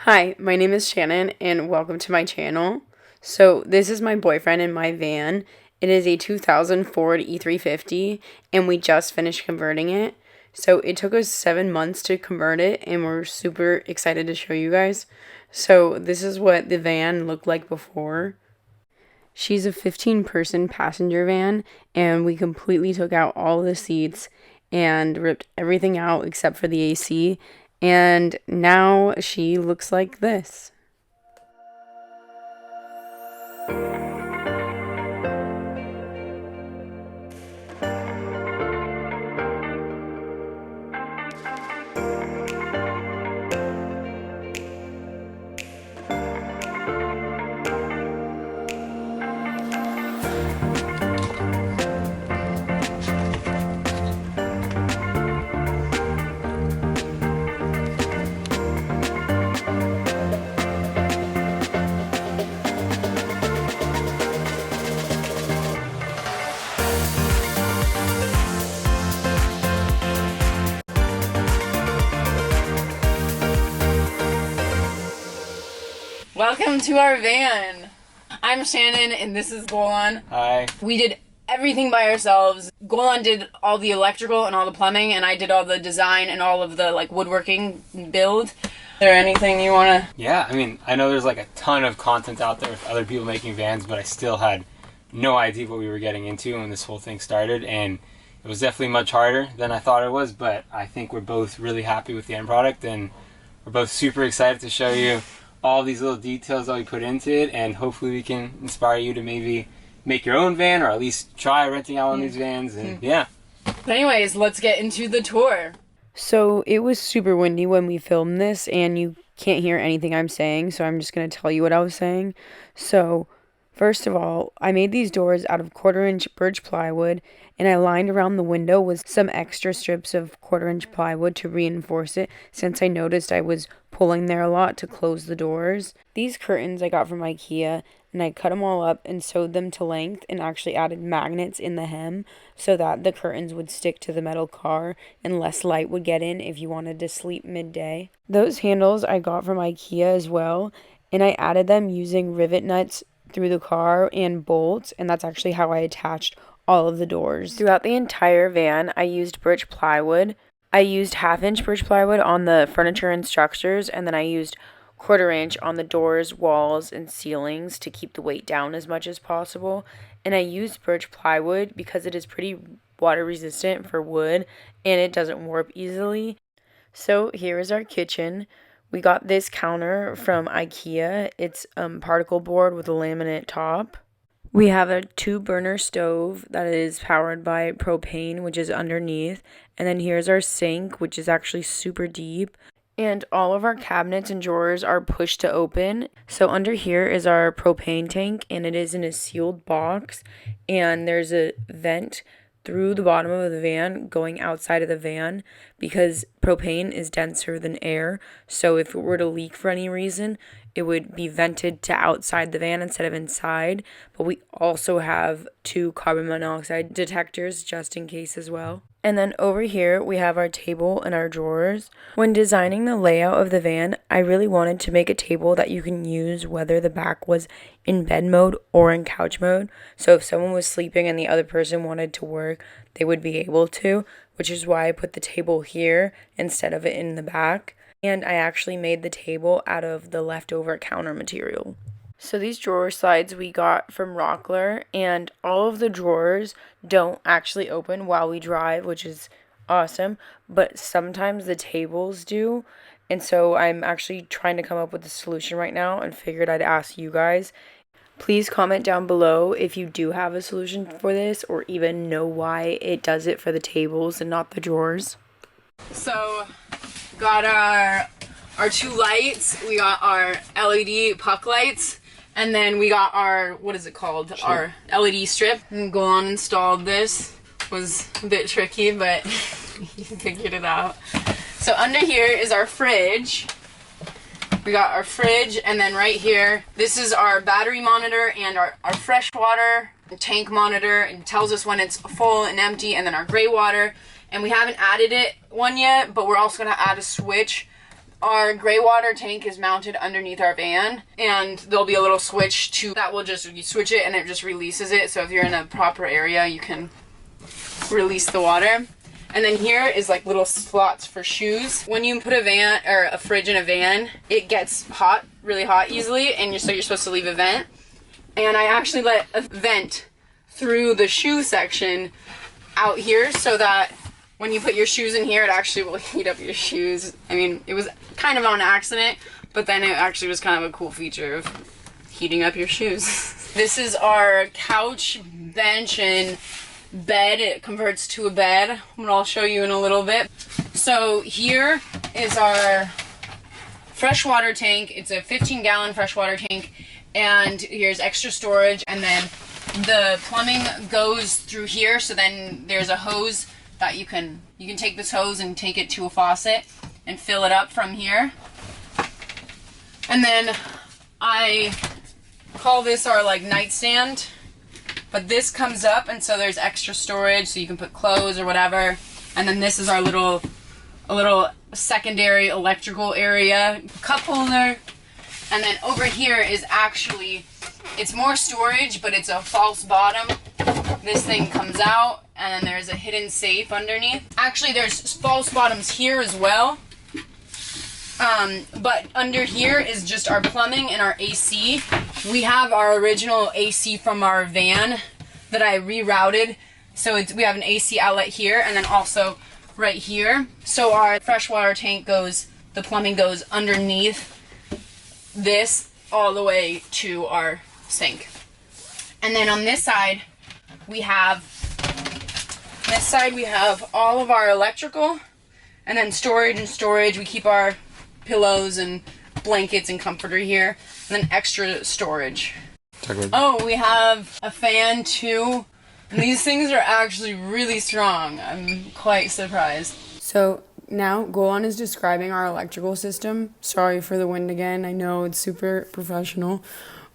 Hi, my name is Shannon and welcome to my channel. So this is my boyfriend in my van. It is a 2000 Ford E350 and we just finished converting it. So it took us 7 months to convert it and we're super excited to show you guys. So this is what the van looked like before. She's a 15-person passenger van and we completely took out all the seats and ripped everything out except for the AC. And now she looks like this. Welcome to our van. I'm Shannon and this is Golan. Hi. We did everything by ourselves. Golan did all the electrical and all the plumbing, and I did all the design and all of the woodworking build. Is there anything you want to... Yeah, I mean, I know there's a ton of content out there with other people making vans, but I still had no idea what we were getting into when this whole thing started, and it was definitely much harder than I thought it was, but I think we're both really happy with the end product, and we're both super excited to show you all these little details that we put into it, and hopefully we can inspire you to maybe make your own van, or at least try renting out one of these vans, and yeah. Anyways, let's get into the tour. So it was super windy when we filmed this, and you can't hear anything I'm saying, so I'm just going to tell you what I was saying. So, first of all, I made these doors out of 1/4-inch birch plywood, and I lined around the window with some extra strips of 1/4-inch plywood to reinforce it, since I noticed I was pulling there a lot to close the doors. These curtains I got from IKEA, and I cut them all up and sewed them to length and actually added magnets in the hem so that the curtains would stick to the metal car and less light would get in if you wanted to sleep midday. Those handles I got from IKEA as well, and I added them using rivet nuts through the car and bolts, and that's actually how I attached all of the doors. Throughout the entire van, I used birch plywood. I used 1/2-inch birch plywood on the furniture and structures, and then I used 1/4-inch on the doors, walls, and ceilings to keep the weight down as much as possible. And I used birch plywood because it is pretty water resistant for wood and it doesn't warp easily. So here is our kitchen. We got this counter from IKEA. It's particle board with a laminate top. We have a 2-burner stove that is powered by propane, which is underneath. And then here's our sink, which is actually super deep. And all of our cabinets and drawers are push to open. So under here is our propane tank, and it is in a sealed box. And there's a vent through the bottom of the van going outside of the van because propane is denser than air. So if it were to leak for any reason, it would be vented to outside the van instead of inside. But we also have 2 carbon monoxide detectors just in case as well. And then over here, we have our table and our drawers. When designing the layout of the van, I really wanted to make a table that you can use whether the back was in bed mode or in couch mode. So if someone was sleeping and the other person wanted to work, they would be able to, which is why I put the table here instead of it in the back. And I actually made the table out of the leftover counter material. So these drawer slides we got from Rockler, and all of the drawers don't actually open while we drive, which is awesome, but sometimes the tables do. And so I'm actually trying to come up with a solution right now and figured I'd ask you guys. Please comment down below if you do have a solution for this or even know why it does it for the tables and not the drawers. So got our 2 lights. We got our LED puck lights. And then we got our, what is it called? Strip. Our LED strip. And Golan installed this. Was a bit tricky, but he figured it out. So under here is our fridge. We got our fridge, and then right here, this is our battery monitor and our fresh water tank monitor. It tells us when it's full and empty, and then our gray water. And we haven't added one yet, but we're also gonna add a switch Our gray water tank is mounted underneath our van, and there'll be a little switch that will just, you switch it and it just releases it. So if you're in a proper area, you can release the water. And then here is like little slots for shoes. When you put a fridge in a van, it gets hot, really hot easily, and so you're supposed to leave a vent. And I actually let a vent through the shoe section out here so that when you put your shoes in here, it actually will heat up your shoes. I mean, it was kind of on accident, but then it actually was kind of a cool feature of heating up your shoes. This is our couch, bench, and bed. It converts to a bed, what I'll show you in a little bit. So here is our freshwater tank. It's a 15-gallon freshwater tank, and here's extra storage, and then the plumbing goes through here, so then there's a hose that you can take this hose and take it to a faucet and fill it up from here. And then I call this our like nightstand, but this comes up, and so there's extra storage so you can put clothes or whatever. And then this is our little secondary electrical area, cup holder. And then over here is actually, it's more storage, but it's a false bottom. This thing comes out, and then there's a hidden safe underneath. Actually, there's false bottoms here as well. But under here is just our plumbing and our AC. We have our original AC from our van that I rerouted. So we have an AC outlet here, and then also right here. So our freshwater tank the plumbing goes underneath this all the way to our sink. And then on this side, we have all of our electrical, and then storage. We keep our pillows and blankets and comforter here, and then extra storage. Oh, we have a fan too, and these things are actually really strong. I'm quite surprised. So now Golan is describing our electrical system. Sorry for the wind again. I know it's super professional.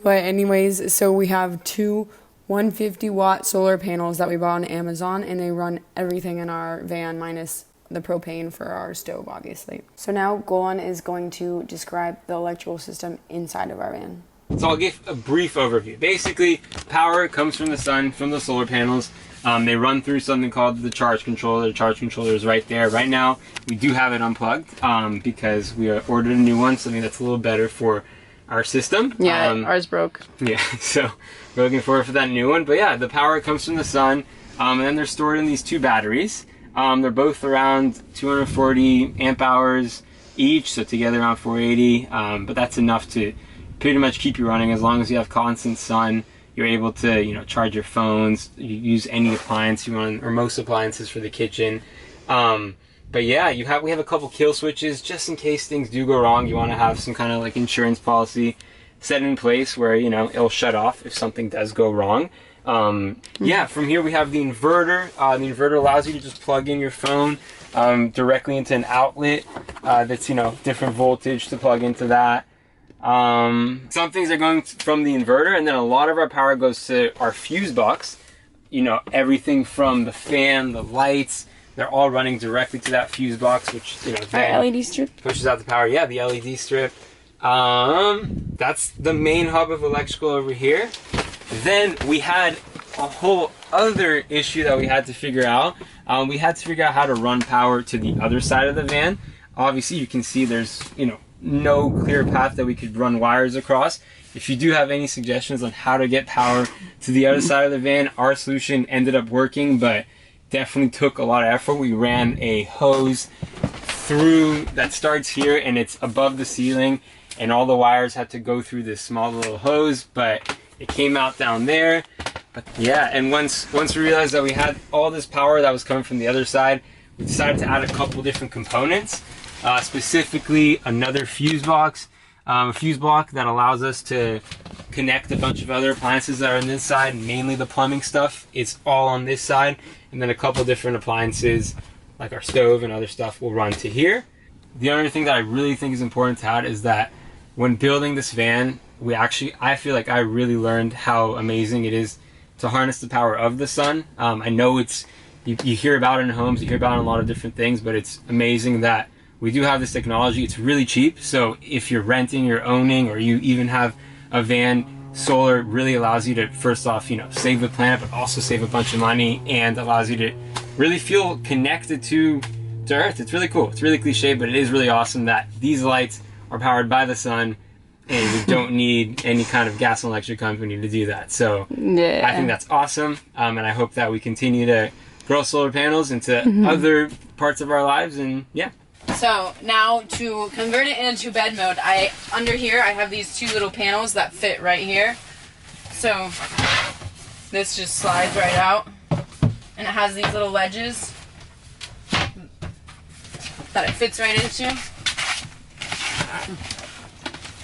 But anyways, so we have two 150-watt solar panels that we bought on Amazon, and they run everything in our van minus the propane for our stove, obviously. So now Golan is going to describe the electrical system inside of our van. So I'll give a brief overview. Basically, power comes from the sun, from the solar panels. They run through something called the charge controller. The charge controller is right there. Right now, we do have it unplugged because we ordered a new one, something that's a little better for our system. Yeah, ours broke. Yeah, so we're looking forward for that new one. But yeah, the power comes from the sun, and then they're stored in these two batteries. They're both around 240 amp hours each, so together around 480. But that's enough to pretty much keep you running as long as you have constant sun. You're able to, charge your phones, you use any appliance you want, or most appliances for the kitchen. But yeah, we have a couple kill switches just in case things do go wrong. You want to have some kind of like insurance policy set in place where, it'll shut off if something does go wrong. Yeah, from here we have the inverter. The inverter allows you to just plug in your phone directly into an outlet that's, different voltage to plug into that. Some things are going from the inverter, and then a lot of our power goes to our fuse box. Everything from the fan, the lights, they're all running directly to that fuse box, which, our LED strip pushes out the power. Yeah, the LED strip. That's the main hub of electrical over here. Then we had a whole other issue that we had to figure out. We had to figure out how to run power to the other side of the van. Obviously, you can see there's, no clear path that we could run wires across. If you do have any suggestions on how to get power to the other side of the van, our solution ended up working, but definitely took a lot of effort. We ran a hose through that starts here, and it's above the ceiling, and all the wires had to go through this small little hose, but it came out down there. But yeah, and once we realized that we had all this power that was coming from the other side, we decided to add a couple different components. Specifically another fuse box, a fuse block that allows us to connect a bunch of other appliances that are on this side, mainly the plumbing stuff. It's all on this side, and then a couple different appliances like our stove and other stuff will run to here. The other thing that I really think is important to add is that when building this van, I feel like I really learned how amazing it is to harness the power of the sun. I know you hear about it in homes, you hear about it in a lot of different things, but it's amazing that we do have this technology. It's really cheap. So if you're renting, you're owning, or you even have a van, solar really allows you to, first off, you know, save the planet, but also save a bunch of money, and allows you to really feel connected to Earth. It's really cool. It's really cliche, but it is really awesome that these lights are powered by the sun, and you don't need any kind of gas and electric company to do that. So yeah. I think that's awesome, and I hope that we continue to grow solar panels into other parts of our lives, and yeah. So now to convert it into bed mode, under here I have these two little panels that fit right here. So this just slides right out, and it has these little ledges that it fits right into.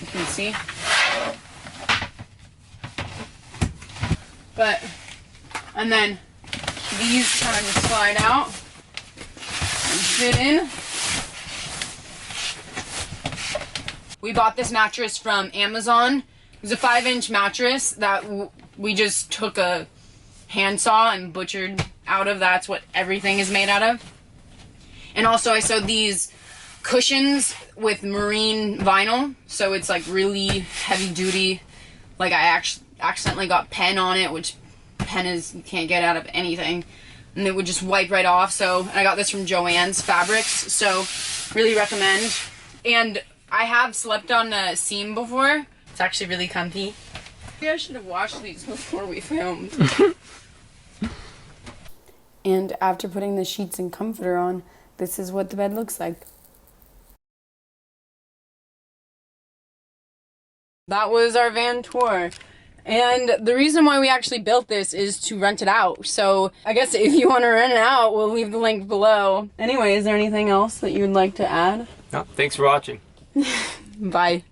You can see. And then these kind of just slide out and fit in. We bought this mattress from Amazon. It was a 5-inch mattress that we just took a handsaw and butchered out of. That's what everything is made out of. And also I sewed these cushions with marine vinyl, so it's like really heavy duty. Like I accidentally got pen on it, which pen is, you can't get out of anything, and it would just wipe right off. So I got this from Joann's Fabrics, so really recommend. And I have slept on a seam before. It's actually really comfy. Maybe I should have washed these before we filmed. And after putting the sheets and comforter on, this is what the bed looks like. That was our van tour. And the reason why we actually built this is to rent it out. So I guess if you want to rent it out, we'll leave the link below. Anyway, is there anything else that you'd like to add? No, thanks for watching. Bye.